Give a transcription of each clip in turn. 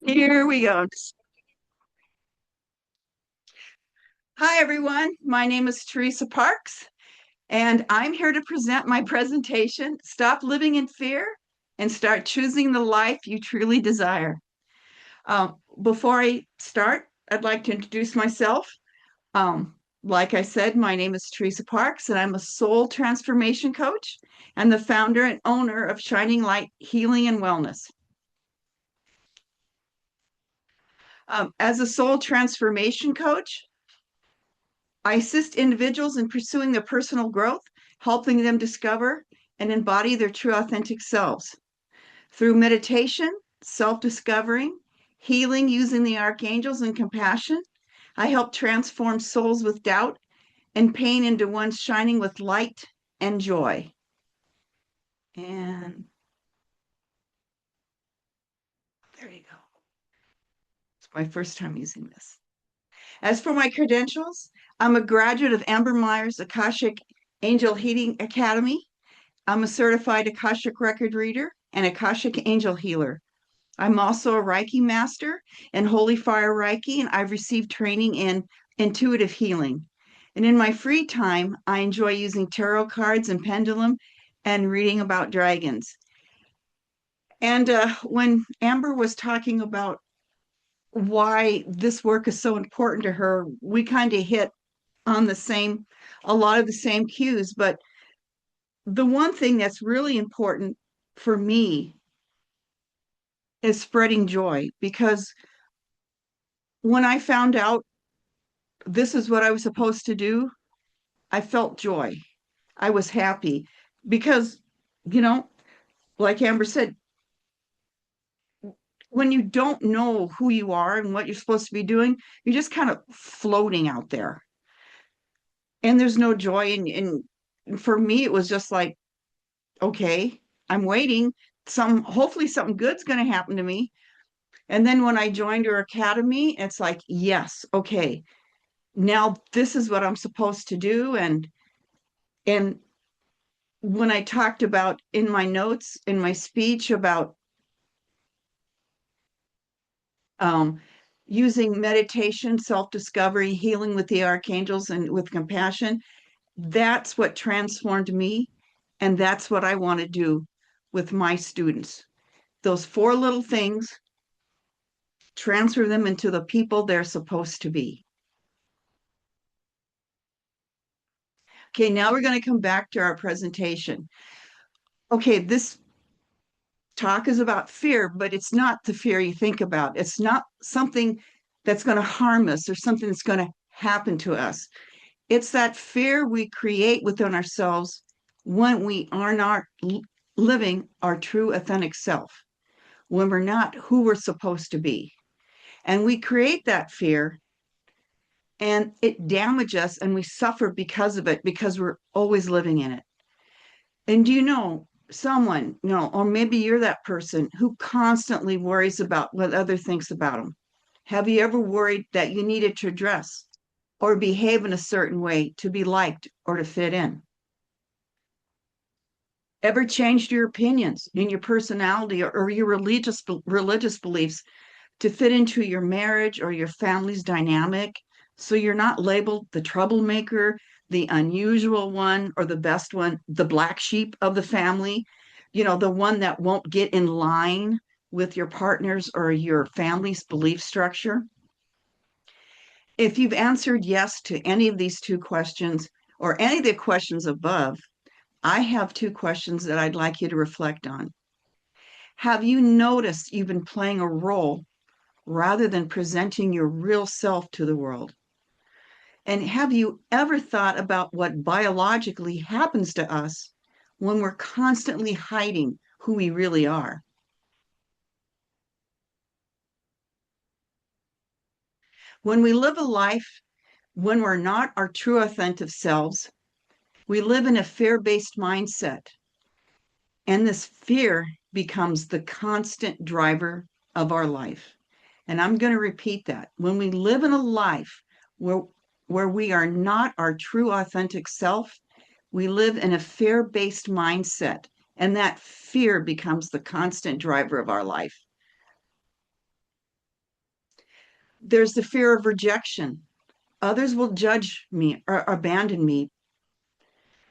Here we go. Hi, everyone. My name is Theresa Parks, and I'm here to present my presentation, Stop Living in Fear and Start Choosing the Life You Truly Desire. Before I start, I'd like to introduce myself. Like I said, my name is Theresa Parks, and I'm a soul transformation coach and the founder and owner of Shining Light Healing and Wellness. As a soul transformation coach, I assist individuals in pursuing their personal growth, helping them discover and embody their true authentic selves. Through meditation, self-discovering, healing using the archangels and compassion, I help transform souls with doubt and pain into ones shining with light and joy. And there you go. It's my first time using this. As for my credentials, I'm a graduate of Amber Meyer's Akashic Angel Healing Academy. I'm a certified Akashic Record reader and Akashic Angel healer. I'm also a Reiki master and Holy Fire Reiki, and I've received training in intuitive healing. And in my free time, I enjoy using tarot cards and pendulum and reading about dragons. And when Amber was talking about why this work is so important to her, we kind of hit on a lot of the same cues. But the one thing that's really important for me is spreading joy, because when I found out this is what I was supposed to do, I felt joy. I was happy because, you know, like Amber said, when you don't know who you are and what you're supposed to be doing, you're just kind of floating out there. And there's no joy. And for me, it was just like, okay, I'm waiting. Hopefully something good's going to happen to me. And then when I joined her academy, it's like, yes, okay, now this is what I'm supposed to do. And when I talked about in my notes, in my speech about um, using meditation, self-discovery, healing with the archangels and with compassion, that's what transformed me. And that's what I want to do with my students. Those four little things, transfer them into the people they're supposed to be. Okay, now we're going to come back to our presentation. Okay, this talk is about fear, but it's not the fear you think about. It's not something that's going to harm us or something that's going to happen to us. It's that fear we create within ourselves when we are not living our true authentic self, when we're not who we're supposed to be. And we create that fear and it damages us and we suffer because of it, because we're always living in it. And do you know someone, or maybe you're that person who constantly worries about what other thinks about them? Have you ever worried that you needed to dress or behave in a certain way to be liked or to fit in? Ever changed your opinions in your personality or your religious beliefs to fit into your marriage or your family's dynamic, so you're not labeled the troublemaker, the unusual one, or the best one, the black sheep of the family, the one that won't get in line with your partner's or your family's belief structure? If you've answered yes to any of these two questions or any of the questions above, I have two questions that I'd like you to reflect on. Have you noticed you've been playing a role rather than presenting your real self to the world? And have you ever thought about what biologically happens to us when we're constantly hiding who we really are? When we live a life when we're not our true authentic selves, we live in a fear-based mindset. And this fear becomes the constant driver of our life. And I'm going to repeat that. When we live in a life where we are not our true authentic self, we live in a fear-based mindset, and that fear becomes the constant driver of our life. There's the fear of rejection. Others will judge me or abandon me.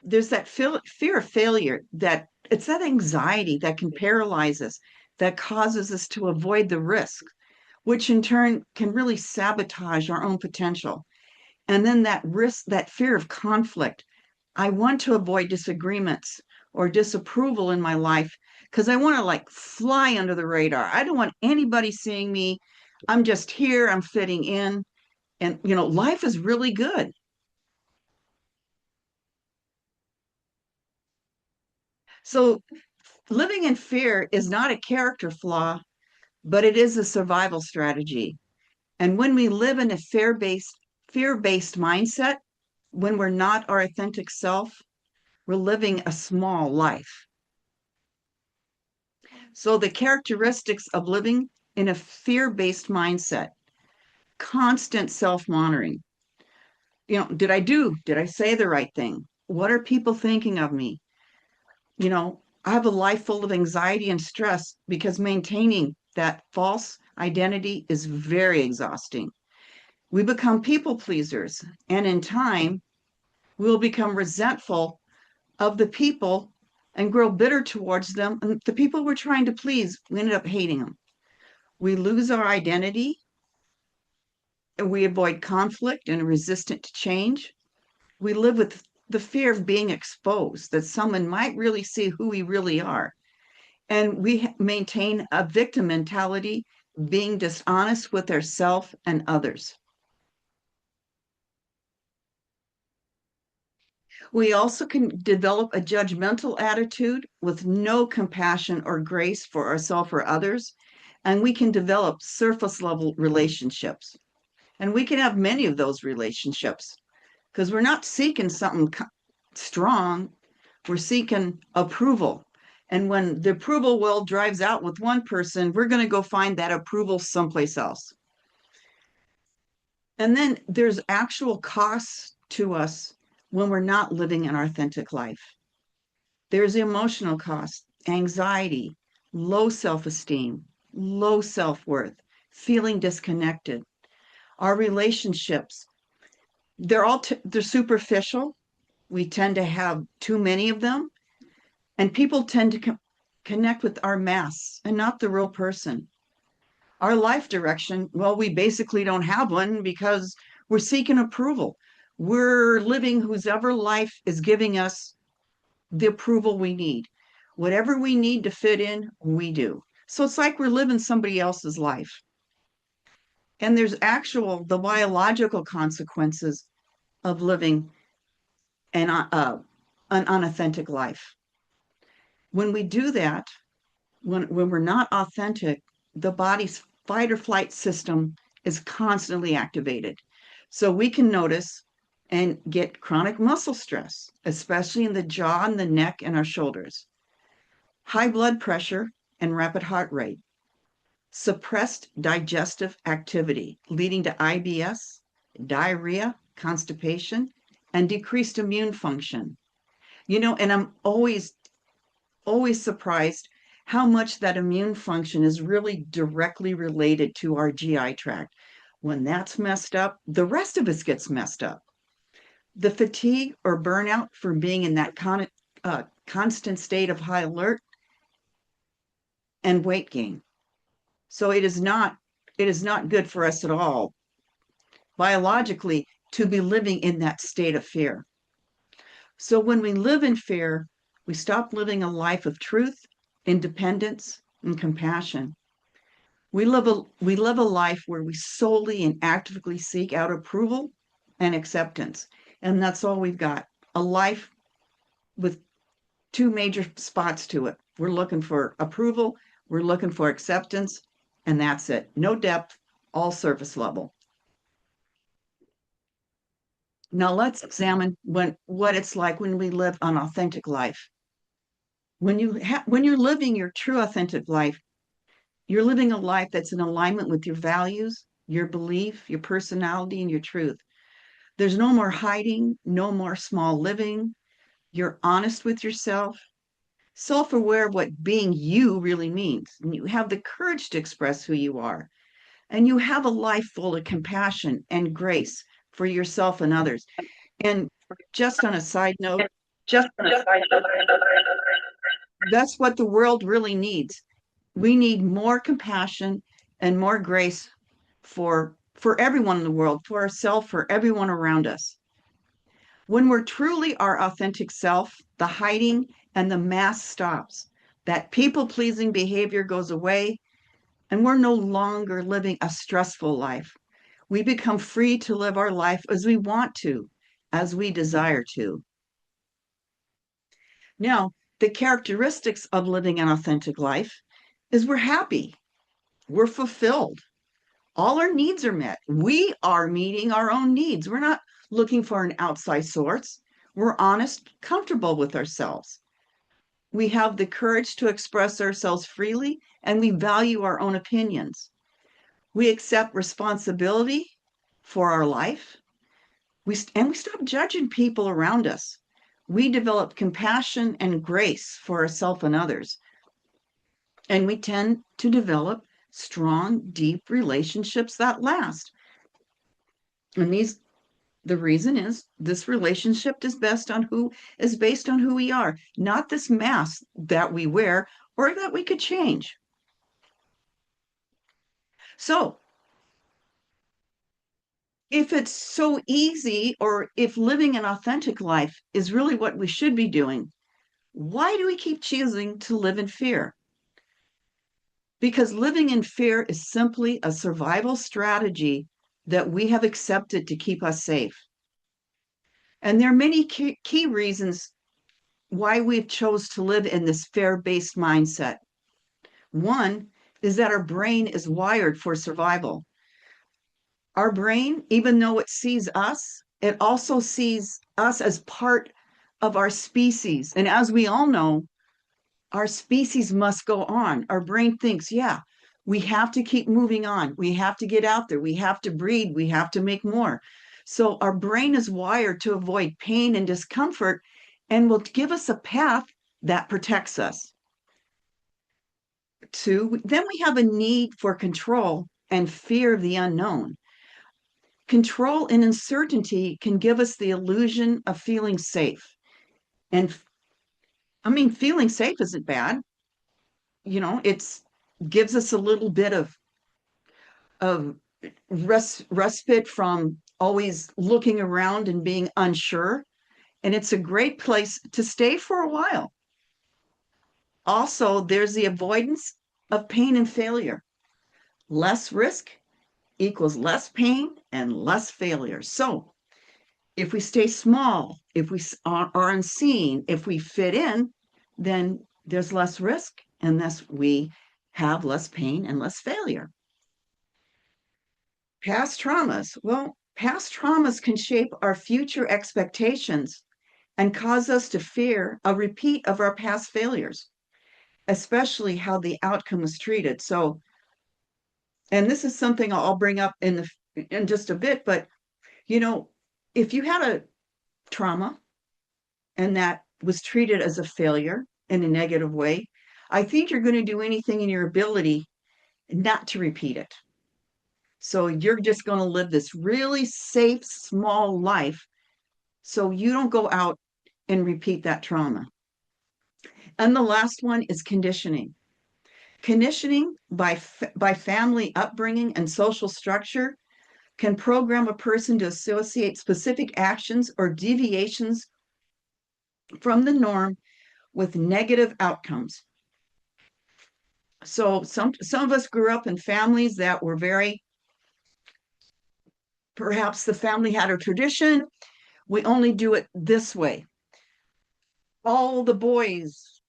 There's that fear of failure, that it's that anxiety that can paralyze us, that causes us to avoid the risk, which in turn can really sabotage our own potential. And then that risk, that fear of conflict. I want to avoid disagreements or disapproval in my life because I want to like fly under the radar. I don't want anybody seeing me. I'm just here, I'm fitting in. And, life is really good. So living in fear is not a character flaw, but it is a survival strategy. And when we live in a fear-based mindset, when we're not our authentic self, we're living a small life. So the characteristics of living in a fear-based mindset: constant self-monitoring. Did I say the right thing? What are people thinking of me? I have a life full of anxiety and stress because maintaining that false identity is very exhausting. We become people pleasers, and in time, we'll become resentful of the people and grow bitter towards them. And the people we're trying to please, we ended up hating them. We lose our identity, and we avoid conflict and are resistant to change. We live with the fear of being exposed, that someone might really see who we really are. And we maintain a victim mentality, being dishonest with ourselves and others. We also can develop a judgmental attitude with no compassion or grace for ourselves or others. And we can develop surface level relationships. And we can have many of those relationships because we're not seeking something strong, we're seeking approval. And when the approval well drives out with one person, we're going to go find that approval someplace else. And then there's actual costs to us when we're not living an authentic life. There's the emotional cost: anxiety, low self esteem, low self worth, feeling disconnected. Our relationships, they're superficial. We tend to have too many of them, and people tend to connect with our masks and not the real person. Our life direction, well, we basically don't have one because we're seeking approval. We're living whosever life is giving us the approval we need. Whatever we need to fit in, we do. So it's like we're living somebody else's life. And there's the biological consequences of living an unauthentic life. When we do that, when we're not authentic, the body's fight or flight system is constantly activated. So we can notice and get chronic muscle stress, especially in the jaw and the neck and our shoulders, high blood pressure and rapid heart rate, suppressed digestive activity, leading to IBS, diarrhea, constipation, and decreased immune function. And I'm always surprised how much that immune function is really directly related to our GI tract. When that's messed up, the rest of us gets messed up. The fatigue or burnout from being in that constant state of high alert, and weight gain. So it is not good for us at all biologically to be living in that state of fear. So when we live in fear, we stop living a life of truth, independence, and compassion. We live a life where we solely and actively seek out approval and acceptance. And that's all we've got. A life with two major spots to it. We're looking for approval, we're looking for acceptance, and that's it. No depth, all surface level. Now let's examine what it's like when we live an authentic life. When you're living your true authentic life, you're living a life that's in alignment with your values, your belief, your personality, and your truth. There's no more hiding, no more small living. You're honest with yourself, self-aware of what being you really means. And you have the courage to express who you are. and you have a life full of compassion and grace for yourself and others. And just on a side note, that's what the world really needs. We need more compassion and more grace for everyone in the world, for ourselves, for everyone around us. When we're truly our authentic self, the hiding and the mask stops. That people-pleasing behavior goes away, and we're no longer living a stressful life. We become free to live our life as we want to, as we desire to. Now, the characteristics of living an authentic life is we're happy, we're fulfilled, all our needs are met. We are meeting our own needs. We're not looking for an outside source. We're honest, comfortable with ourselves. We have the courage to express ourselves freely, and we value our own opinions. We accept responsibility for our life. We stop judging people around us. We develop compassion and grace for ourselves and others. And we tend to develop strong, deep relationships that last. And the reason is this relationship is based on who we are, not this mask that we wear or that we could change. So if it's so easy, or if living an authentic life is really what we should be doing, why do we keep choosing to live in fear? Because living in fear is simply a survival strategy that we have accepted to keep us safe. And there are many key reasons why we've chose to live in this fear-based mindset. One is that our brain is wired for survival. Our brain, even though it sees us, it also sees us as part of our species. And as we all know, our species must go on. Our brain thinks, yeah, we have to keep moving on. We have to get out there. We have to breed. We have to make more. So our brain is wired to avoid pain and discomfort and will give us a path that protects us. Two, then we have a need for control and fear of the unknown. Control and uncertainty can give us the illusion of feeling safe. And I mean, feeling safe isn't bad. It's gives us a little bit of respite from always looking around and being unsure. And it's a great place to stay for a while. Also, there's the avoidance of pain and failure. Less risk equals less pain and less failure. So if we stay small, if we are unseen, if we fit in, then there's less risk and thus we have less pain and less failure. Past traumas. Well, past traumas can shape our future expectations and cause us to fear a repeat of our past failures, especially how the outcome was treated. So, and this is something I'll bring up in just a bit, but if you had a trauma and that was treated as a failure in a negative way, I think you're going to do anything in your ability not to repeat it. So you're just going to live this really safe, small life so you don't go out and repeat that trauma. And the last one is conditioning. Conditioning by family upbringing and social structure can program a person to associate specific actions or deviations from the norm with negative outcomes. So some of us grew up in families that were perhaps the family had a tradition. We only do it this way. All the boys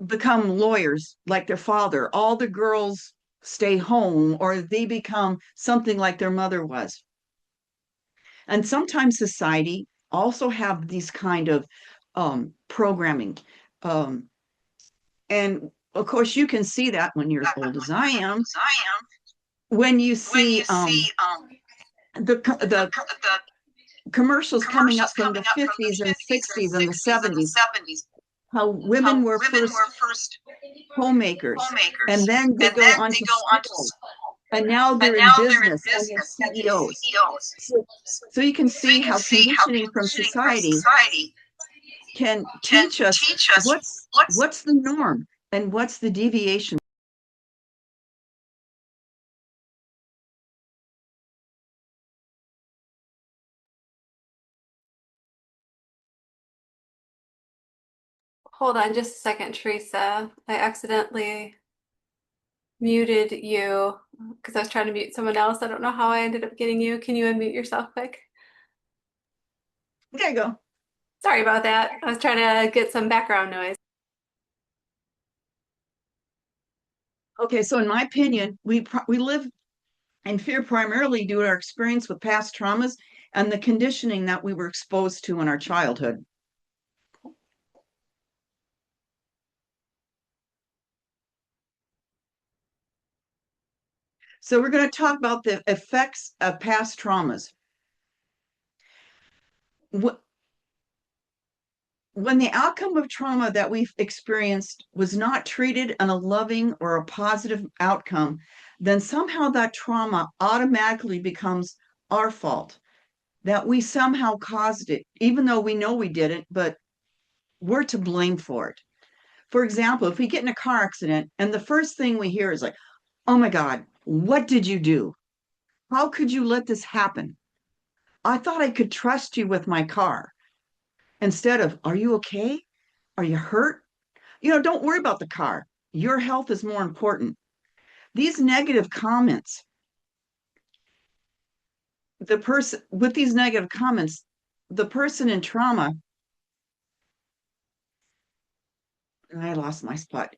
become lawyers like their father. All the girls stay home or they become something like their mother was. And sometimes society also have these kind of programming. And of course, you can see that when you're as old as I am, when you see the commercials coming up from the 50s and 60s and the 70s, how women were first homemakers, and then they go on to school And now they're in business and they're CEOs. So you can see how conditioning from society can teach us what's the norm and what's the deviation. Hold on just a second, Theresa. I accidentally muted you because I was trying to mute someone else. I don't know how I ended up getting you. Can you unmute yourself quick? There you go. Sorry about that. I was trying to get some background noise. Okay, so in my opinion, we live in fear primarily due to our experience with past traumas and the conditioning that we were exposed to in our childhood. So we're going to talk about the effects of past traumas. When the outcome of trauma that we've experienced was not treated in a loving or a positive outcome, then somehow that trauma automatically becomes our fault, that we somehow caused it, even though we know we didn't, but we're to blame for it. For example, if we get in a car accident and the first thing we hear is like, oh my God, what did you do? How could you let this happen? I thought I could trust you with my car. Instead of, are you okay? Are you hurt? Don't worry about the car. Your health is more important. These negative comments, with these negative comments, the person in trauma, I lost my spot.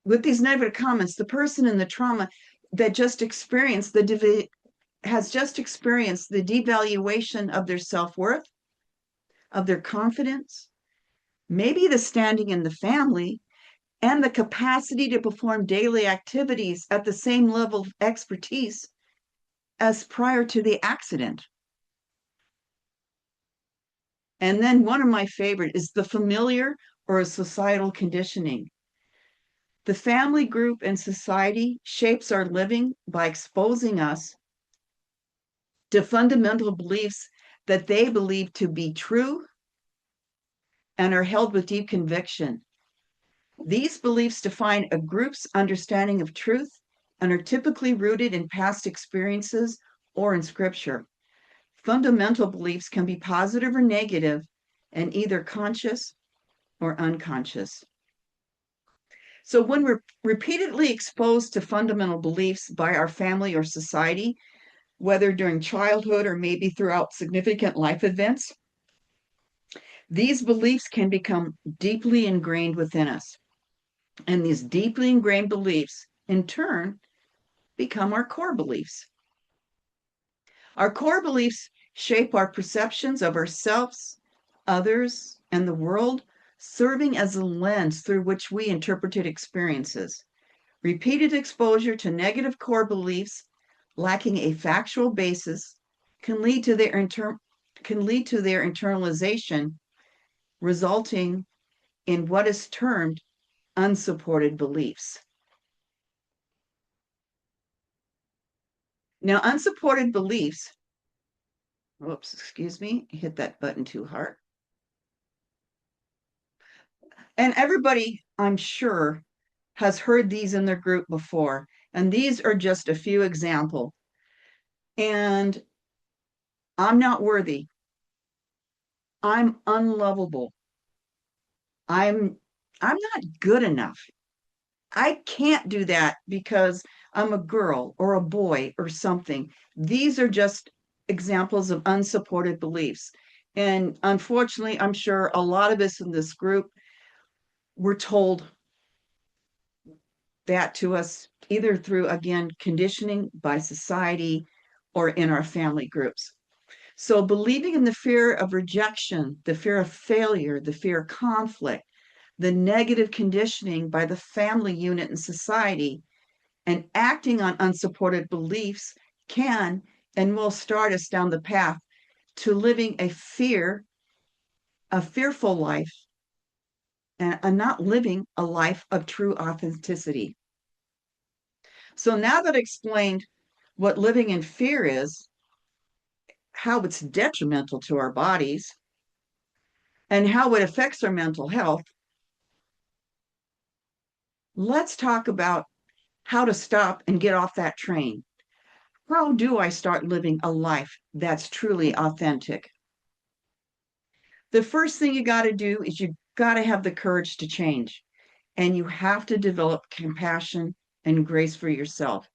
With these negative comments, the person in the trauma that just experienced has just experienced the devaluation of their self-worth, of their confidence, maybe the standing in the family, and the capacity to perform daily activities at the same level of expertise as prior to the accident. And then one of my favorite is the familiar or societal conditioning. The family group and society shapes our living by exposing us to fundamental beliefs that they believe to be true and are held with deep conviction. These beliefs define a group's understanding of truth and are typically rooted in past experiences or in scripture. Fundamental beliefs can be positive or negative and either conscious or unconscious. So when we're repeatedly exposed to fundamental beliefs by our family or society, whether during childhood or maybe throughout significant life events, these beliefs can become deeply ingrained within us. And these deeply ingrained beliefs, in turn, become our core beliefs. Our core beliefs shape our perceptions of ourselves, others, and the world, serving as a lens through which we interpreted experiences. Repeated exposure to negative core beliefs lacking a factual basis can lead to their internalization, resulting in what is termed unsupported beliefs. Now, unsupported beliefs, whoops, excuse me, hit that button too hard. And everybody, I'm sure, has heard these in their group before. And these are just a few examples. And I'm not worthy. I'm unlovable. I'm not good enough. I can't do that because I'm a girl or a boy or something. These are just examples of unsupported beliefs. And unfortunately, I'm sure a lot of us in this group were told that to us either through, again, conditioning by society or in our family groups. So believing in the fear of rejection, the fear of failure, the fear of conflict, the negative conditioning by the family unit in society, and acting on unsupported beliefs can and will start us down the path to living a fearful life, and not living a life of true authenticity. So now that I explained what living in fear is, how it's detrimental to our bodies, and how it affects our mental health, let's talk about how to stop and get off that train. How do I start living a life that's truly authentic? The first thing you got to do is you got to have the courage to change, and you have to develop compassion and grace for yourself.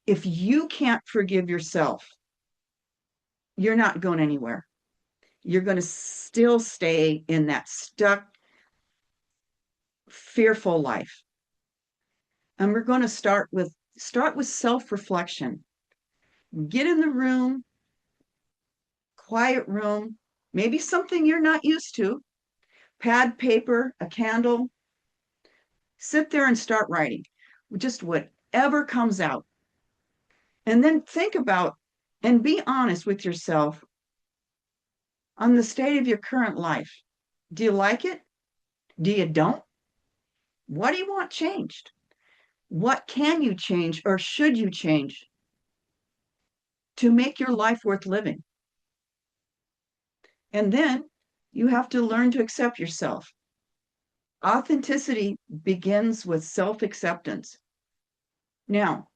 If you can't forgive yourself, you're not going anywhere. You're going to still stay in that stuck, fearful life. And we're going to start with self-reflection. Get in the room, quiet room, maybe something you're not used to, pad, paper, a candle. Sit there and start writing, just whatever comes out. And then think about and be honest with yourself on the state of your current life. Do you like it? Do you don't? What do you want changed? What can you change or should you change to make your life worth living? And then you have to learn to accept yourself. Authenticity begins with self-acceptance. Now,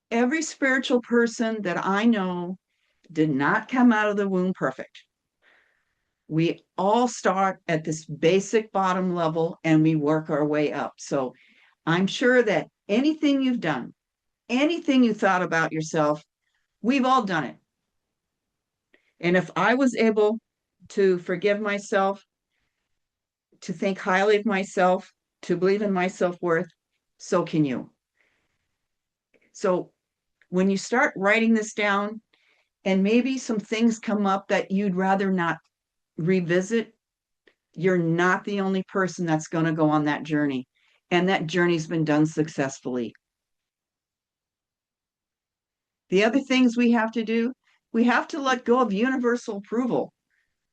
every spiritual person that I know did not come out of the womb perfect. We all start at this basic bottom level and we work our way up. So I'm sure that anything you've done, anything you thought about yourself, we've all done it. And if I was able to forgive myself, to think highly of myself, to believe in my self-worth, so can you. So when you start writing this down, and maybe some things come up that you'd rather not revisit, you're not the only person that's going to go on that journey. And that journey's been done successfully. The other things we have to do, we have to let go of universal approval.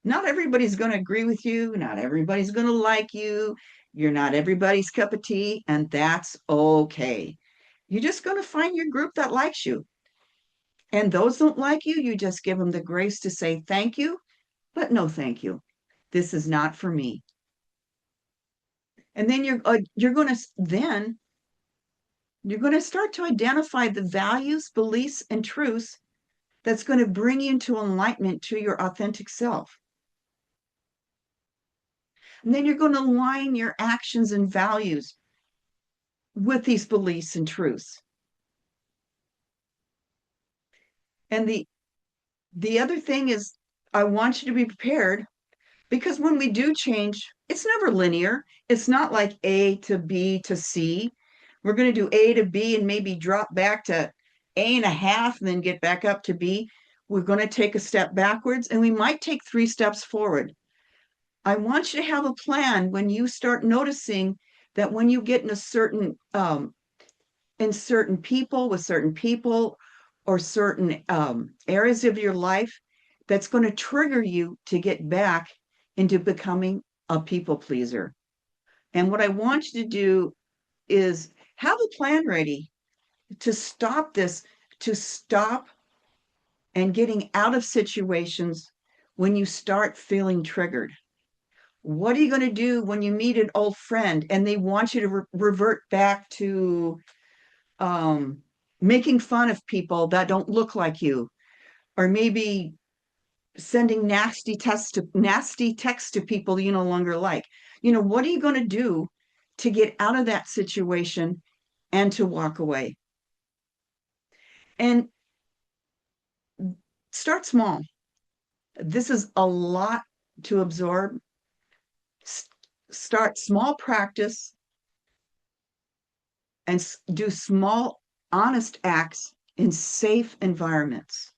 Not everybody's going to agree with you. Not everybody's going to like you. You're not everybody's cup of tea, and that's okay. You're just going to find your group that likes you. And those don't like you, you just give them the grace to say thank you, but no thank you. This is not for me. And then you're going to start to identify the values, beliefs, and truths that's going to bring you into enlightenment to your authentic self. And then you're going to align your actions and values with these beliefs and truths. And the other thing is, I want you to be prepared, because when we do change, it's never linear. It's not like A to B to C. We're going to do A to B and maybe drop back to A and a half and then get back up to B. We're going to take a step backwards and we might take 3 steps forward. I want you to have a plan when you start noticing that when you get in a certain in certain people with certain people or certain areas of your life, that's going to trigger you to get back into becoming a people pleaser. And what I want you to do is have a plan ready to stop this, to stop and getting out of situations when you start feeling triggered. What are you going to do when you meet an old friend and they want you to revert back to making fun of people that don't look like you, or maybe sending nasty texts to people you no longer like? What are you going to do to get out of that situation and to walk away? And start small. This is a lot to absorb. Start small practice and do small, honest acts in safe environments.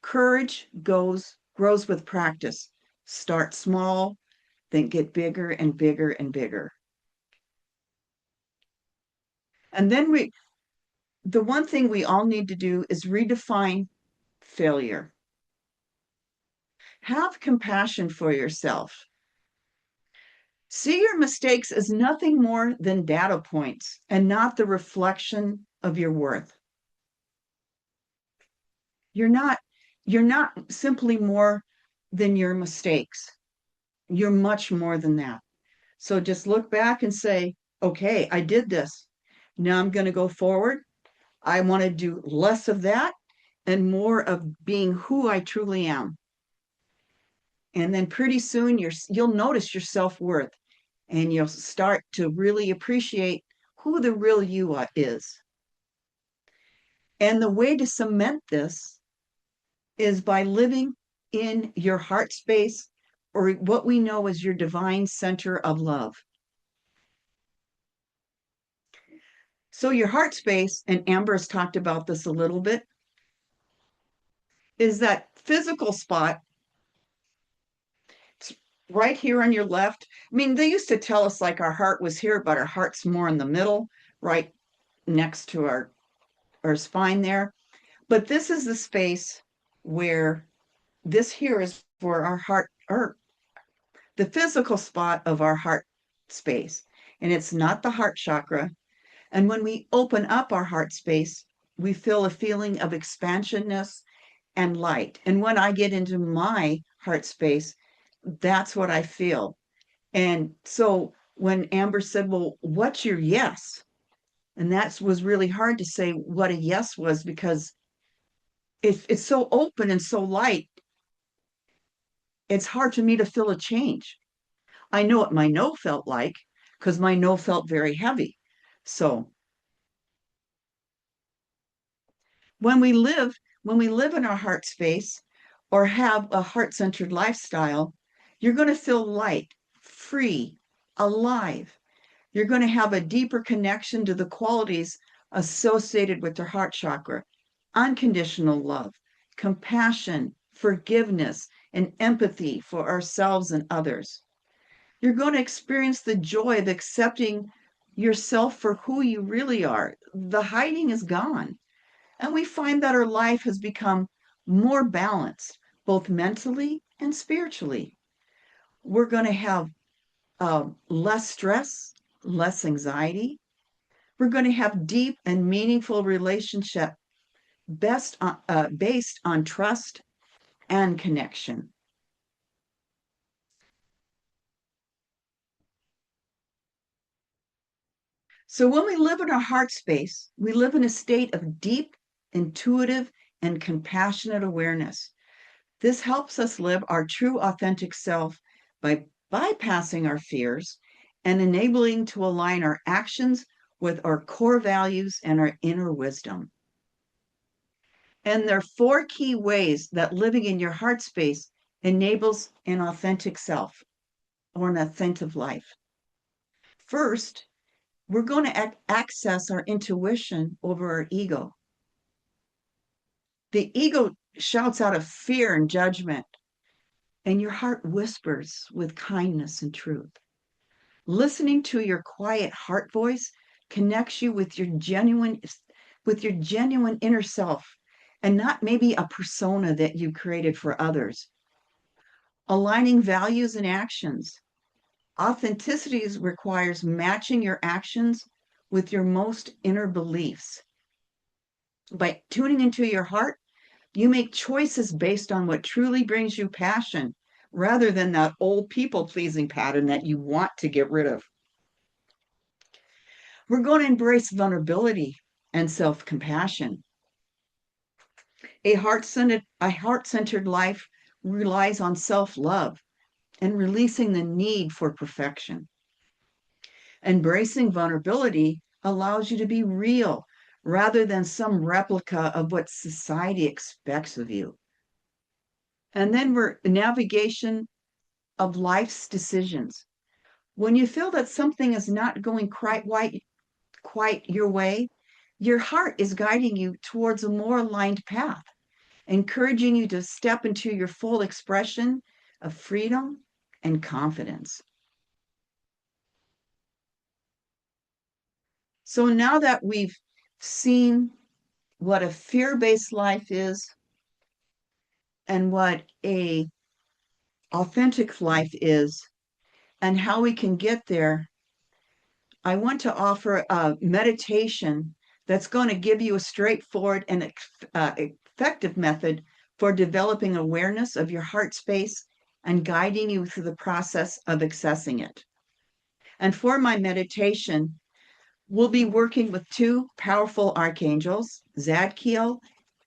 Courage grows with practice. Start small, then get bigger and bigger and bigger. And then the one thing we all need to do is redefine failure. Have compassion for yourself. See your mistakes as nothing more than data points and not the reflection of your worth. You're not you're not simply more than your mistakes. You're much more than that. So just look back and say, okay, I did this. Now I'm going to go forward. I want to do less of that and more of being who I truly am. And then pretty soon you'll notice your self-worth and you'll start to really appreciate who the real you is. And the way to cement this is by living in your heart space, or what we know as your divine center of love. So, your heart space, and Amber has talked about this a little bit, is that physical spot. It's right here on your left. I mean, they used to tell us like our heart was here, but our heart's more in the middle, right next to our spine there. But this is the space where this here is where our heart, or the physical spot of our heart space. And it's not the heart chakra. And when we open up our heart space, we feel a feeling of expansionness and light. And when I get into my heart space, that's what I feel. And so when Amber said, well, what's your yes? And that was really hard to say what a yes was, because it's so open and so light, it's hard for me to feel a change. I know what my no felt like because my no felt very heavy. So when we live, when we live in our heart space or have a heart-centered lifestyle, you're going to feel light, free, alive. You're going to have a deeper connection to the qualities associated with your heart chakra: unconditional love, compassion, forgiveness, and empathy for ourselves and others. You're going to experience the joy of accepting yourself for who you really are. The hiding is gone. And we find that our life has become more balanced, both mentally and spiritually. We're going to have less stress, less anxiety. We're going to have deep and meaningful relationship based on trust and connection. So when we live in our heart space, we live in a state of deep, intuitive, and compassionate awareness. This helps us live our true authentic self by bypassing our fears and enabling to align our actions with our core values and our inner wisdom. And there are four key ways that living in your heart space enables an authentic self or an authentic life. First, we're going to access our intuition over our ego. The ego shouts out of fear and judgment, and your heart whispers with kindness and truth. Listening to your quiet heart voice connects you with your genuine inner self, and not maybe a persona that you created for others. Aligning values and actions. Authenticity requires matching your actions with your most inner beliefs. By tuning into your heart, you make choices based on what truly brings you passion rather than that old people pleasing pattern that you want to get rid of. We're going to embrace vulnerability and self compassion. A heart-centered life relies on self love and releasing the need for perfection. Embracing vulnerability allows you to be real rather than some replica of what society expects of you. And then we're navigation of life's decisions. When you feel that something is not going quite your way, your heart is guiding you towards a more aligned path, encouraging you to step into your full expression of freedom and confidence. So now that we've seen what a fear-based life is and what a authentic life is, and how we can get there, I want to offer a meditation that's going to give you a straightforward and effective method for developing awareness of your heart space and guiding you through the process of accessing it. And for my meditation, we'll be working with two powerful archangels, Zadkiel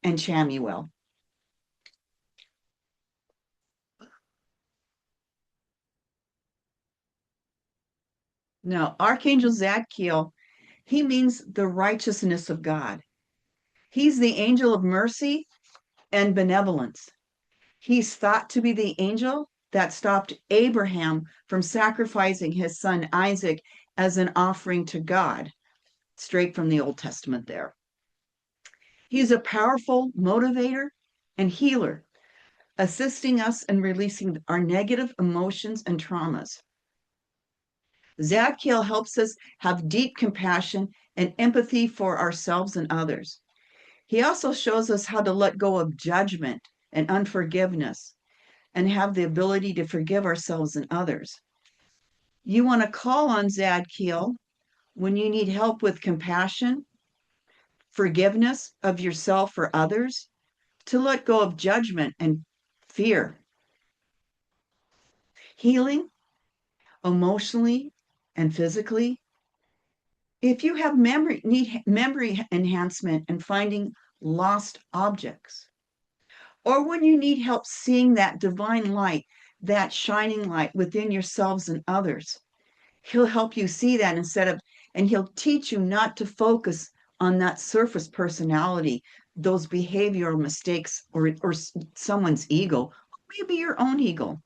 and Chamuel. Now, Archangel Zadkiel, he means the righteousness of God. He's the angel of mercy and benevolence. He's thought to be the angel that stopped Abraham from sacrificing his son Isaac as an offering to God, straight from the Old Testament there. He's a powerful motivator and healer, assisting us in releasing our negative emotions and traumas. Zadkiel helps us have deep compassion and empathy for ourselves and others. He also shows us how to let go of judgment and unforgiveness and have the ability to forgive ourselves and others. You want to call on Zadkiel when you need help with compassion, forgiveness of yourself or others, to let go of judgment and fear, healing emotionally and physically. If you have need memory enhancement and finding lost objects, or when you need help seeing that divine light, that shining light within yourselves and others, he'll help you see that and he'll teach you not to focus on that surface personality, those behavioral mistakes, or someone's ego, maybe your own ego.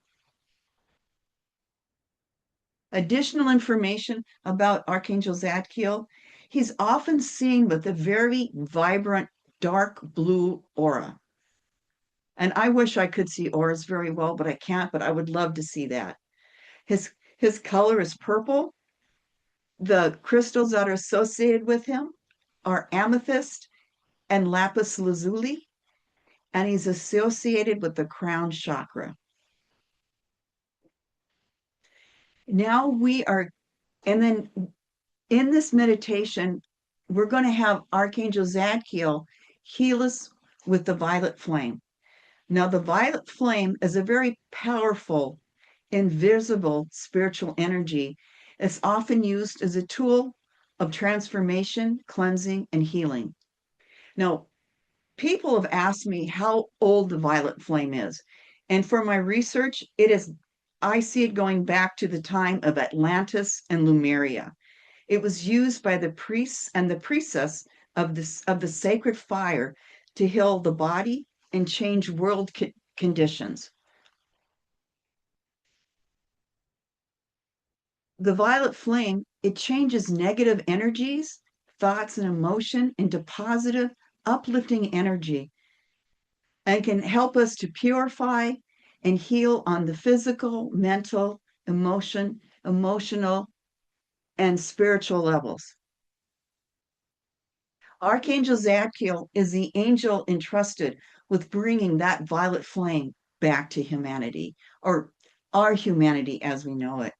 Additional information about Archangel Zadkiel, he's often seen with a very vibrant dark blue aura. And I wish I could see auras very well, but I can't, but I would love to see that. His color is purple. The crystals that are associated with him are amethyst and lapis lazuli, and he's associated with the crown chakra. Now and then in this meditation, we're going to have Archangel Zadkiel heal us with the violet flame. Now, the violet flame is a very powerful, invisible spiritual energy. It's often used as a tool of transformation, cleansing, and healing. Now, people have asked me how old the violet flame is. And for my research, I see it going back to the time of Atlantis and Lemuria. It was used by the priests and the priestess of the sacred fire to heal the body and change world conditions. The violet flame, it changes negative energies, thoughts, and emotion into positive, uplifting energy and can help us to purify and heal on the physical, mental, emotional, and spiritual levels. Archangel Zadkiel is the angel entrusted with bringing that violet flame back to humanity, or our humanity as we know it.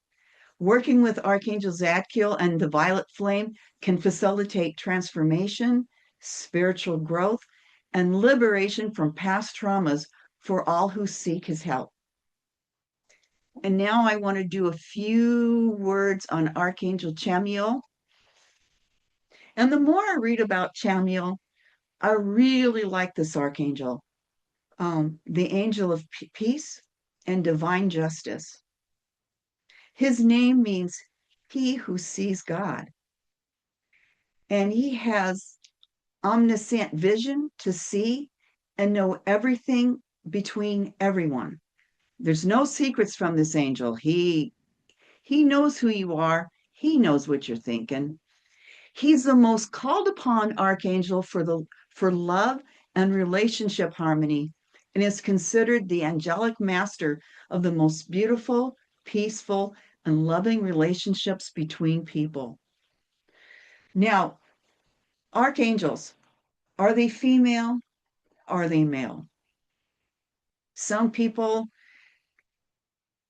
Working with Archangel Zadkiel and the violet flame can facilitate transformation, spiritual growth, and liberation from past traumas for all who seek his help. And now I want to do a few words on Archangel Chamuel. And the more I read about Chamuel, I really like this archangel, the angel of peace and divine justice. His name means he who sees God. And he has omniscient vision to see and know everything between everyone. There's no secrets from this angel. He knows who you are. He knows what you're thinking. He's the most called upon archangel for love and relationship harmony, and is considered the angelic master of the most beautiful, peaceful, and loving relationships between people. Now, archangels, are they female? Are they male? Some people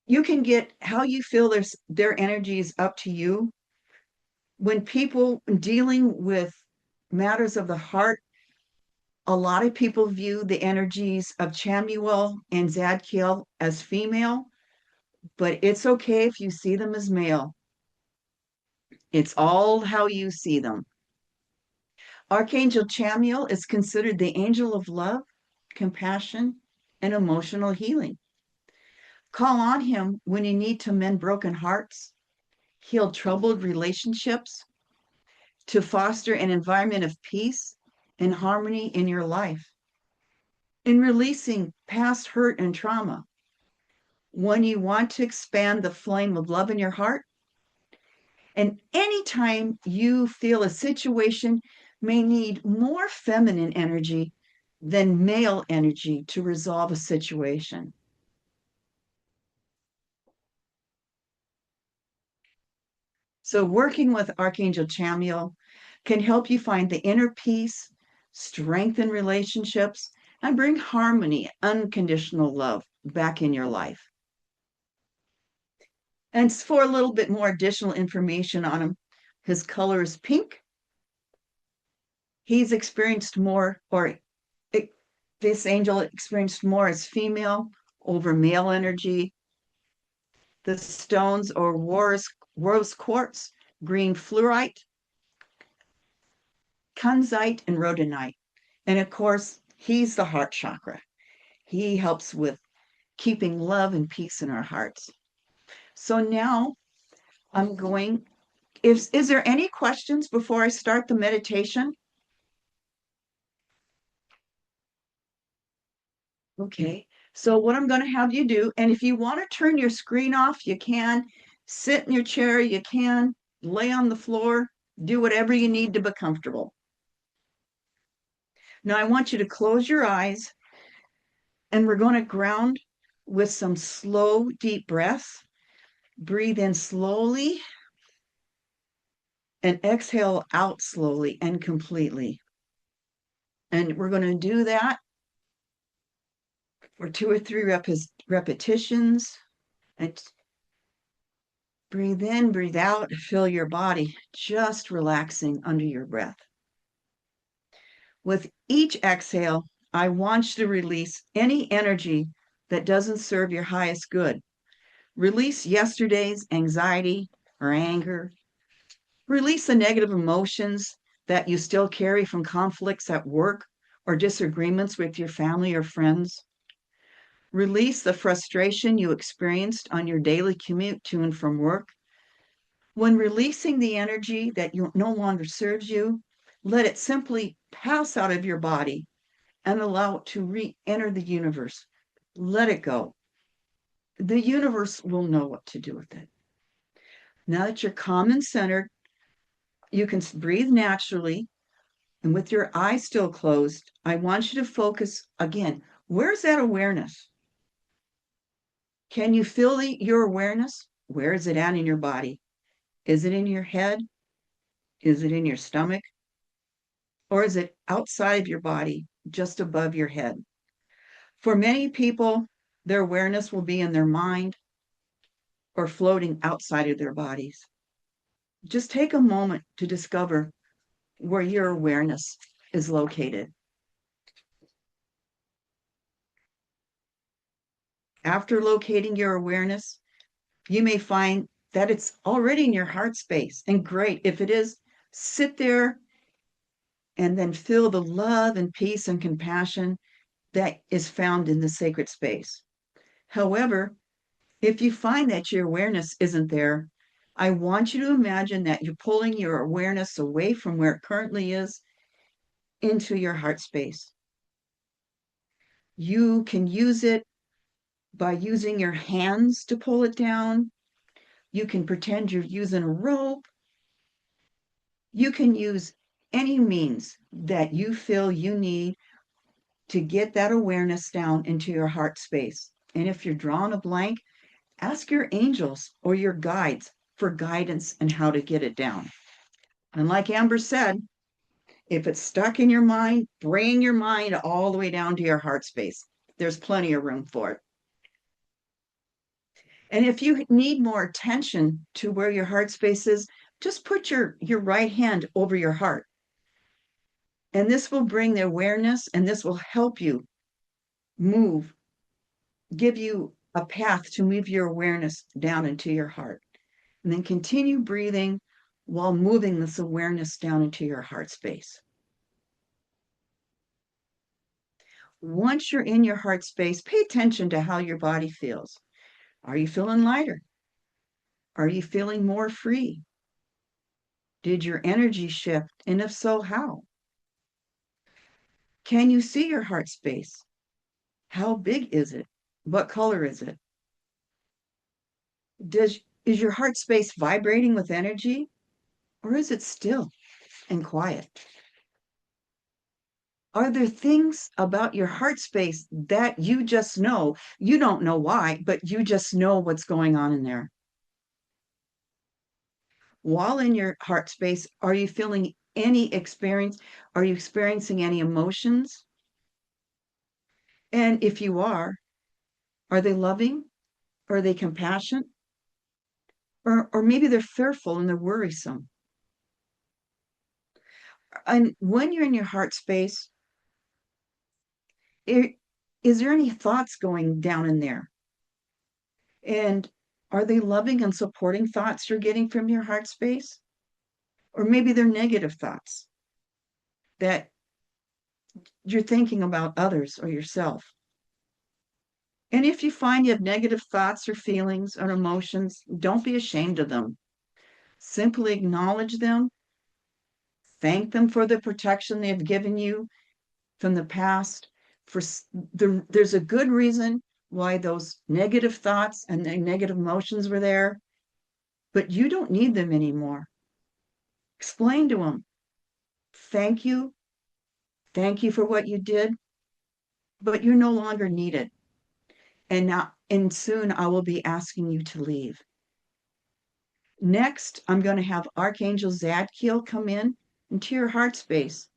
You can get how you feel their energy is up to you. When people dealing with matters of the heart, a lot of people view the energies of Chamuel and Zadkiel as female, but it's okay if you see them as male. It's all how you see them. Archangel Chamuel is considered the angel of love, compassion, and emotional healing. Call on him when you need to mend broken hearts, heal troubled relationships, to foster an environment of peace and harmony in your life. In releasing past hurt and trauma, when you want to expand the flame of love in your heart, and anytime you feel a situation may need more feminine energy than male energy to resolve a situation. So, working with Archangel Chamuel can help you find the inner peace, strengthen relationships, and bring harmony, unconditional love back in your life. And for a little bit more additional information on him, his color is pink. He's experienced more, or it, this angel experienced more as female over male energy. The stones or rose quartz, green fluorite, kunzite, and rhodonite. And of course, he's the heart chakra. He helps with keeping love and peace in our hearts. So now I'm going, is there any questions before I start the meditation? Okay. So what I'm going to have you do, and if you want to turn your screen off, you can. Sit in your chair, you can. Lay on the floor, do whatever you need to be comfortable. Now I want you to close your eyes, and we're going to ground with some slow, deep breaths. Breathe in slowly and exhale out slowly and completely. And we're going to do that for 2 or 3 repetitions. And breathe in, breathe out, feel your body just relaxing under your breath. With each exhale, I want you to release any energy that doesn't serve your highest good. Release yesterday's anxiety or anger. Release the negative emotions that you still carry from conflicts at work or disagreements with your family or friends. Release the frustration you experienced on your daily commute to and from work. When releasing the energy that no longer serves you, let it simply pass out of your body and allow it to re-enter the universe. Let it go. The universe will know what to do with it. Now that you're calm and centered, you can breathe naturally. And with your eyes still closed, I want you to focus again. Where's that awareness? Can you feel your awareness? Where is it at in your body? Is it in your head? Is it in your stomach? Or is it outside of your body, just above your head? For many people, their awareness will be in their mind or floating outside of their bodies. Just take a moment to discover where your awareness is located. After locating your awareness, you may find that it's already in your heart space. And great. If it is, sit there and then feel the love and peace and compassion that is found in the sacred space. However, if you find that your awareness isn't there, I want you to imagine that you're pulling your awareness away from where it currently is into your heart space. You can use it by using your hands to pull it down. You can pretend you're using a rope. You can use any means that you feel you need to get that awareness down into your heart space. And if you're drawing a blank, ask your angels or your guides for guidance and how to get it down. And like Amber said, if it's stuck in your mind, bring your mind all the way down to your heart space. There's plenty of room for it. And if you need more attention to where your heart space is, just put your right hand over your heart. And this will bring the awareness, and this will help you move, give you a path to move your awareness down into your heart. And then continue breathing while moving this awareness down into your heart space. Once you're in your heart space, pay attention to how your body feels. Are you feeling lighter? Are you feeling more free? Did your energy shift? And if so, how? Can you see your heart space? How big is it? What color is it? Is your heart space vibrating with energy, or is it still and quiet? Are there things about your heart space that you just know? You don't know why, but you just know what's going on in there. While in your heart space, are you feeling any experience? Are you experiencing any emotions? And if you are they loving? Are they compassionate? Or maybe they're fearful and they're worrisome. And when you're in your heart space, is there any thoughts going down in there? And are they loving and supporting thoughts you're getting from your heart space? Or maybe they're negative thoughts that you're thinking about others or yourself. And if you find you have negative thoughts or feelings or emotions, don't be ashamed of them. Simply acknowledge them, thank them for the protection they've given you from the past. There's a good reason why those negative thoughts and the negative emotions were there, but you don't need them anymore. Explain to them, thank you, thank you for what you did, but you're no longer needed. And soon I will be asking you to leave. Next, I'm going to have Archangel Zadkiel come in into your heart space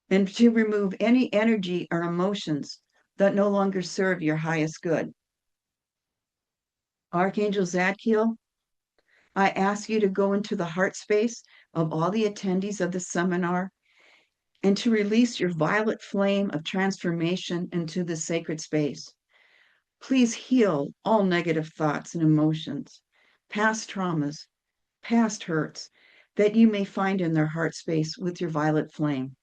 and to remove any energy or emotions that no longer serve your highest good. Archangel Zadkiel, I ask you to go into the heart space of all the attendees of the seminar and to release your violet flame of transformation into the sacred space. Please heal all negative thoughts and emotions, past traumas, past hurts that you may find in their heart space with your violet flame.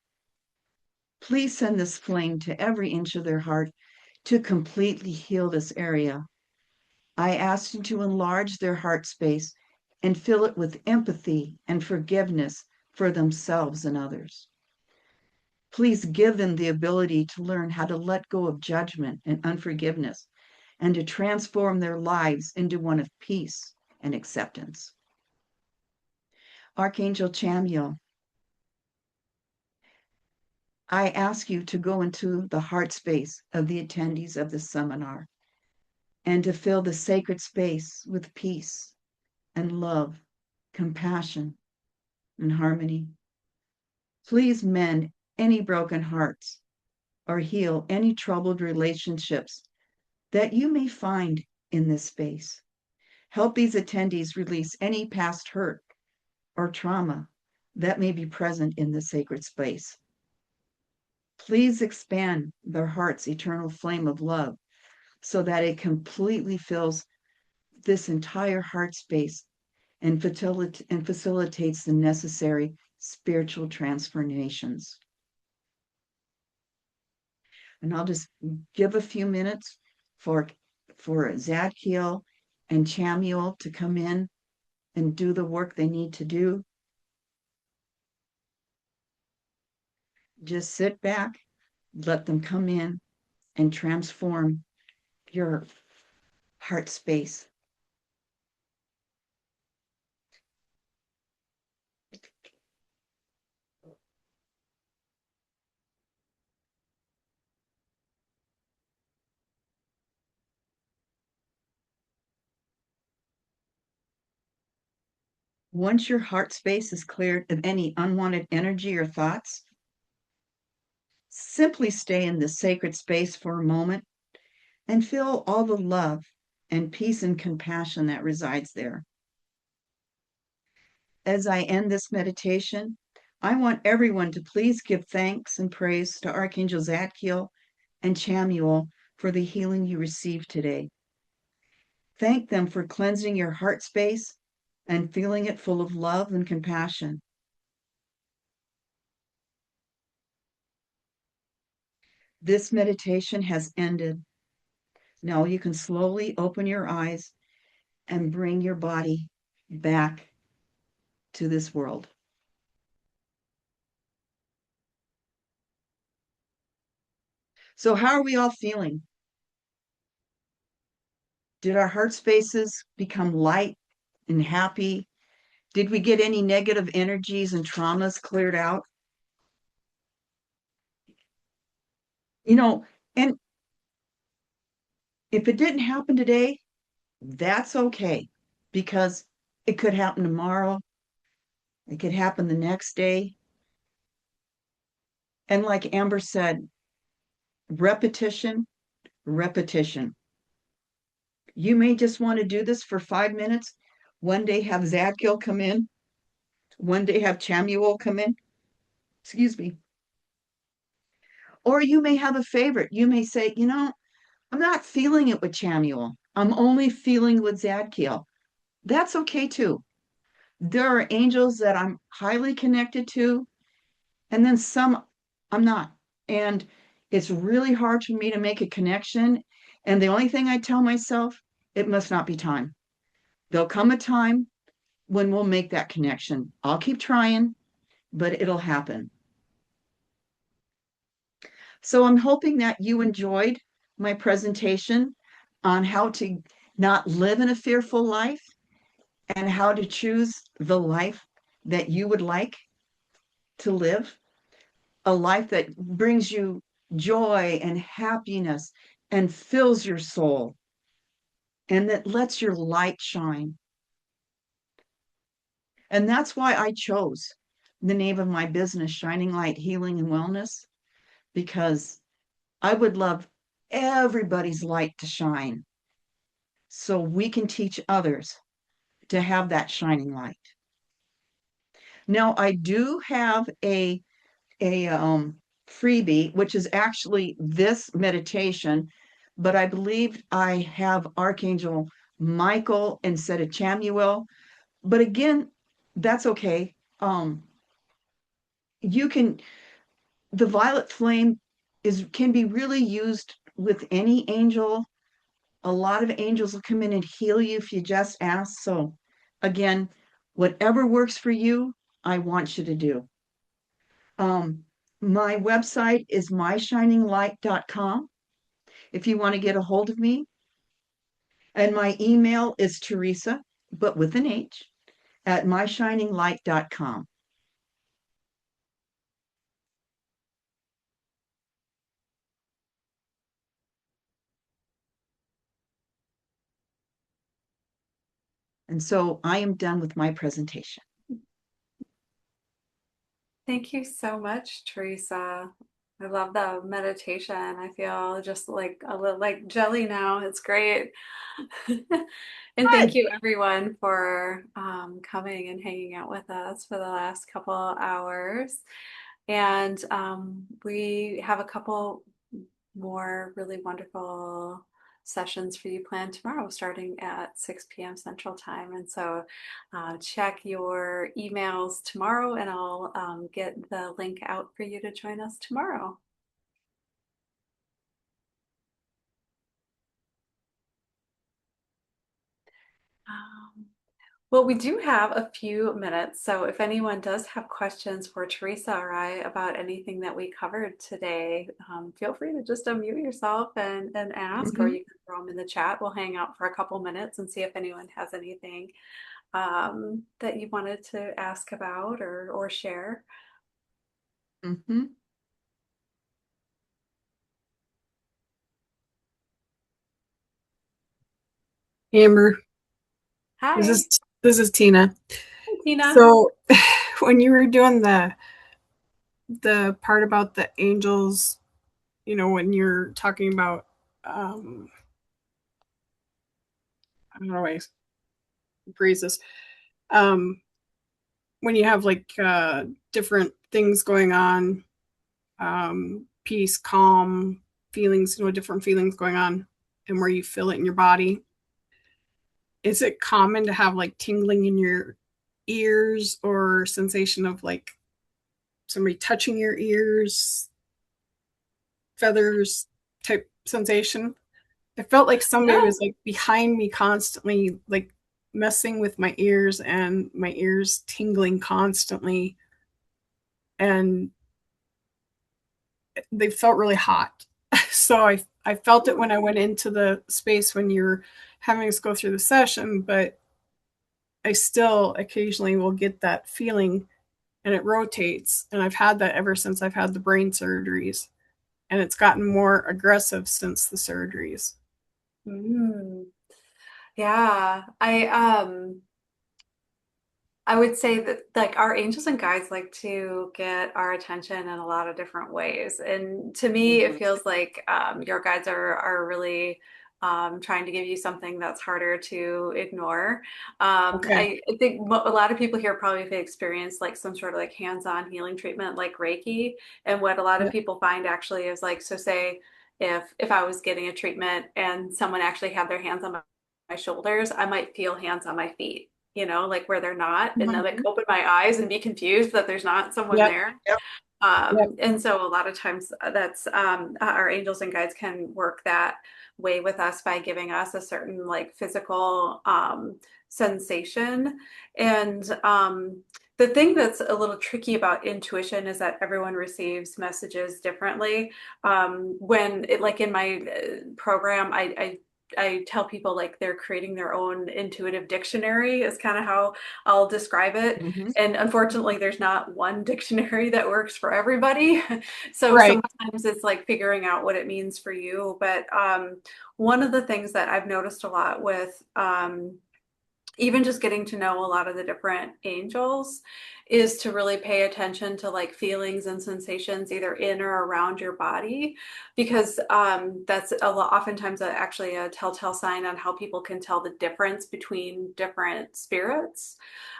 Please send this flame to every inch of their heart to completely heal this area. I ask you to enlarge their heart space and fill it with empathy and forgiveness for themselves and others. Please give them the ability to learn how to let go of judgment and unforgiveness and to transform their lives into one of peace and acceptance. Archangel Chamuel, I ask you to go into the heart space of the attendees of the seminar and to fill the sacred space with peace and love, compassion, and harmony. Please mend any broken hearts or heal any troubled relationships that you may find in this space. Help these attendees release any past hurt or trauma that may be present in the sacred space. Please expand their heart's eternal flame of love so that it completely fills this entire heart space and facilitates the necessary spiritual transformations. And I'll just give a few minutes for Zadkiel and Chamuel to come in and do the work they need to do. Just sit back, let them come in and transform your heart space. Once your heart space is cleared of any unwanted energy or thoughts, simply stay in the sacred space for a moment and feel all the love and peace and compassion that resides there. As I end this meditation, I want everyone to please give thanks and praise to Archangel Zadkiel and Chamuel for the healing you received today. Thank them for cleansing your heart space and filling it full of love and compassion. This meditation has ended. Now you can slowly open your eyes and bring your body back to this world. So, how are we all feeling? Did our heart spaces become light and happy? Did we get any negative energies and traumas cleared out? You know, and if it didn't happen today, that's okay because it could happen tomorrow. It could happen the next day. And like Amber said, repetition, repetition. You may just want to do this for 5 minutes. One day have Zadkiel come in. One day have Chamuel come in. Excuse me. Or you may have a favorite. You may say, I'm not feeling it with Chamuel. I'm only feeling with Zadkiel. That's okay too. There are angels that I'm highly connected to, and then some I'm not. And it's really hard for me to make a connection. And the only thing I tell myself, it must not be time. There'll come a time when we'll make that connection. I'll keep trying, but it'll happen. So I'm hoping that you enjoyed my presentation on how to not live in a fearful life and how to choose the life that you would like to live, a life that brings you joy and happiness and fills your soul and that lets your light shine. And that's why I chose the name of my business, Shining Light Healing and Wellness, because I would love everybody's light to shine so we can teach others to have that shining light. Now, I do have a freebie, which is actually this meditation, but I believe I have Archangel Michael instead of Chamuel. But again, that's okay. You can the violet flame is can be really used with any angel. A lot of angels will come in and heal you if you just ask. So again, whatever works for you, I want you to do. Um, my website is myshininglight.com if you want to get a hold of me. And my email is Theresa, but with an H, at myshininglight.com. And so I am done with my presentation. Thank you so much, Theresa. I love the meditation. I feel just like a little like jelly now. It's great. And thank Good. you everyone for coming and hanging out with us for the last couple hours. And we have a couple more really wonderful sessions for you planned tomorrow, starting at 6 p.m. Central Time. And so check your emails tomorrow, and I'll get the link out for you to join us tomorrow. Um, Well, we do have a few minutes, so if anyone does have questions for Theresa or I about anything that we covered today, feel free to just unmute yourself and ask, or Mhm. you can throw them in the chat. We'll hang out for a couple minutes and see if anyone has anything that you wanted to ask about or share. Mhm. Amber, this Hi, is this is Tina. hi Tina. So when you were doing the part about the angels, when you're talking about um don't know how I phrase this. When you have like different things going on, peace, calm feelings, different feelings going on, and where you feel it in your body. Is it common to have like tingling in your ears or sensation of like somebody touching your ears, feathers type sensation? It felt like somebody No. was like behind me constantly, like messing with my ears and my ears tingling constantly. And they felt really hot. So I felt it when I went into the space when you're having us go through the session, but I still occasionally will get that feeling and it rotates. And I've had that ever since I've had the brain surgeries. And it's gotten more aggressive since the surgeries. Mm. Yeah. I would say that like our angels and guides like to get our attention in a lot of different ways. And to me, it Mhm. feels like your guides are really trying to give you something that's harder to ignore. Okay. I think a lot of people here probably have experienced like some sort of like hands-on healing treatment like Reiki. And what a lot of Yeah. people find actually is like, so say if I was getting a treatment and someone actually had their hands on my shoulders, I might feel hands on my feet, like where they're not, and then like Mhm. open my eyes and be confused that there's not someone Yep. there. Yep. Yep. And so a lot of times that's our angels and guides can work that way with us by giving us a certain like physical sensation. And the thing that's a little tricky about intuition is that everyone receives messages differently. When it like in my program, I tell people like they're creating their own intuitive dictionary is kind of how I'll describe it. Mhm. And unfortunately, there's not one dictionary that works for everybody. So Right. sometimes it's like figuring out what it means for you. But one of the things that I've noticed a lot with even just getting to know a lot of the different angels is to really pay attention to like feelings and sensations either in or around your body, because that's a lot oftentimes actually a telltale sign on how people can tell the difference between different spirits.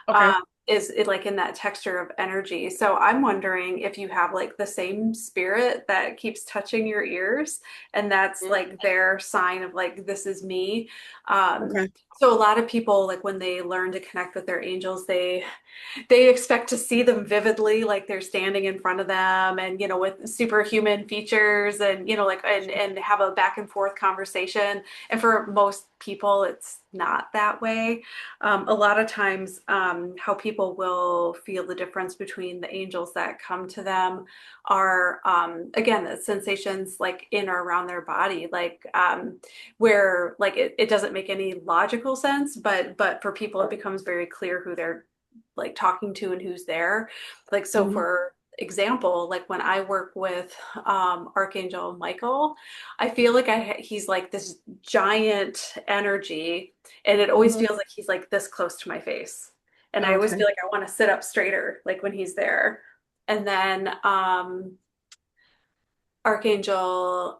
Okay. um, is it like in that texture of energy. So I'm wondering if you have like the same spirit that keeps touching your ears and that's like their sign of like this is me. um, Okay. so a lot of people like when they learn to connect with their angels, they expect to see them vividly, like they're standing in front of them and, with superhuman features and, like, and have a back and forth conversation. And for most people, it's not that way. A lot of times, how people will feel the difference between the angels that come to them are, again, the sensations like in or around their body, like, where like it doesn't make any logical sense, but for people, it becomes very clear who they're like talking to and who's there. Like, so Mhm. for example, like when I work with Archangel Michael, I feel like he's like this giant energy, and it always Mhm. feels like he's like this close to my face. And I always Okay. feel like I want to sit up straighter, like when he's there. And then Archangel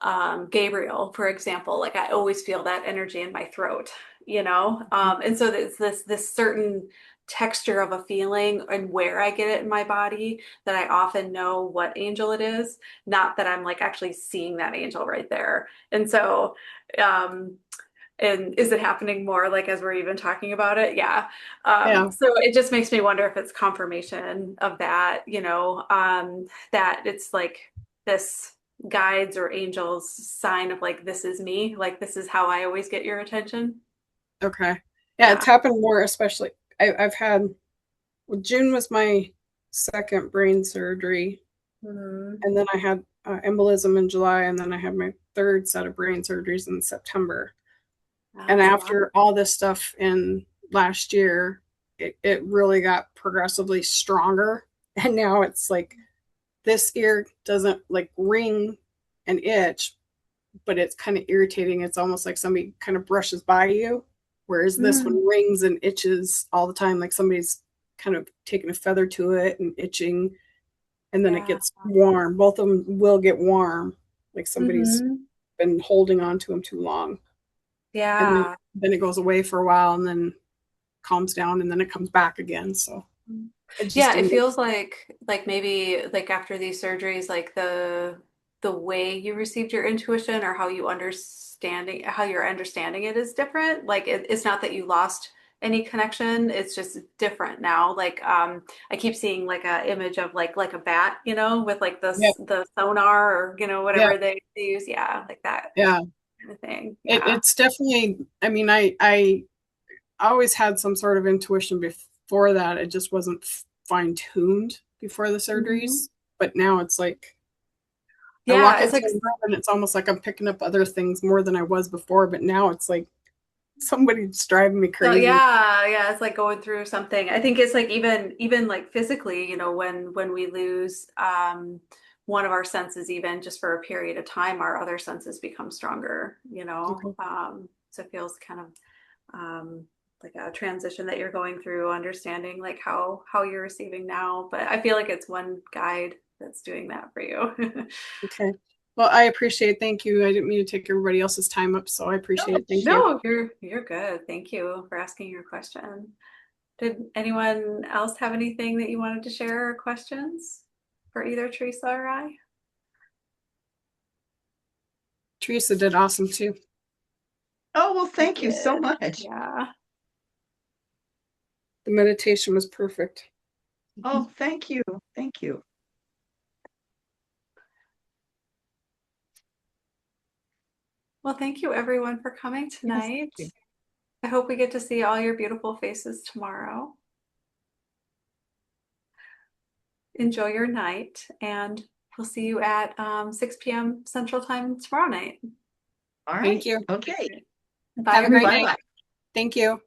Gabriel, for example, like I always feel that energy in my throat, and so it's this certain texture of a feeling and where I get it in my body that I often know what angel it is, not that I'm like actually seeing that angel right there. And so, um, and is it happening more like as we're even talking about it? Yeah. Yeah. So it just makes me wonder if it's confirmation of that, that it's like this guides or angels sign of like, this is me, like, this is how I always get your attention. Okay. Yeah, Yeah. it's happened more, especially I've had, well, June was my second brain surgery, Mhm. and then I had embolism in July, and then I had my third set of brain surgeries in September. And That's a lot. after all this stuff in last year, it really got progressively stronger. And now it's like this ear doesn't like ring and itch, but it's kind of irritating. It's almost like somebody kind of brushes by you, whereas this Mm, one rings and itches all the time, like somebody's kind of taking a feather to it and itching, and then it yeah. gets warm. Both of them will get warm, like somebody's Hmm. been holding on to them too long. and Yeah. then it goes away for a while and then calms down and then it comes back again. So it's just Yeah, it amazing. feels like maybe like after these surgeries, like the way you received your intuition or how you're understanding it is different. Like it's not that you lost any connection, it's just different now. Like I keep seeing like a image of like a bat, with like Yeah, the sonar or yeah, whatever they use. Yeah, like that yeah. kind of thing. It, Yeah. it's definitely, I mean, I always had some sort of intuition before that. It just wasn't fine-tuned before the Mhm. surgeries. But now it's like I walk Yeah, it's into like a room and it's almost like I'm picking up other things more than I was before. But now it's like somebody's driving me so crazy. yeah, it's like going through something. I think it's like even like physically, when we lose one of our senses, even just for a period of time, our other senses become stronger. Okay. So it feels kind of like a transition that you're going through, understanding like how you're receiving now. But I feel like it's one guide that's doing that for you. Okay. Well, I appreciate. Thank you. I didn't mean to take everybody else's time up, so I appreciate No, it. Thank you. No, you're good. Thank you for asking your question. Did anyone else have anything that you wanted to share or questions for either Teresa or I? Teresa did awesome too. oh, well, You thank you so did. much. Yeah. The meditation was perfect. Oh, thank you. Thank you. Well, thank you everyone for coming Yes, thank tonight. you. I hope we get to see all your beautiful faces tomorrow. Enjoy your night, and we'll see you at 6 p.m. Central Time tomorrow night. All Thank right. you. Okay. Bye, Have a great everybody. night. Bye-bye. Thank you.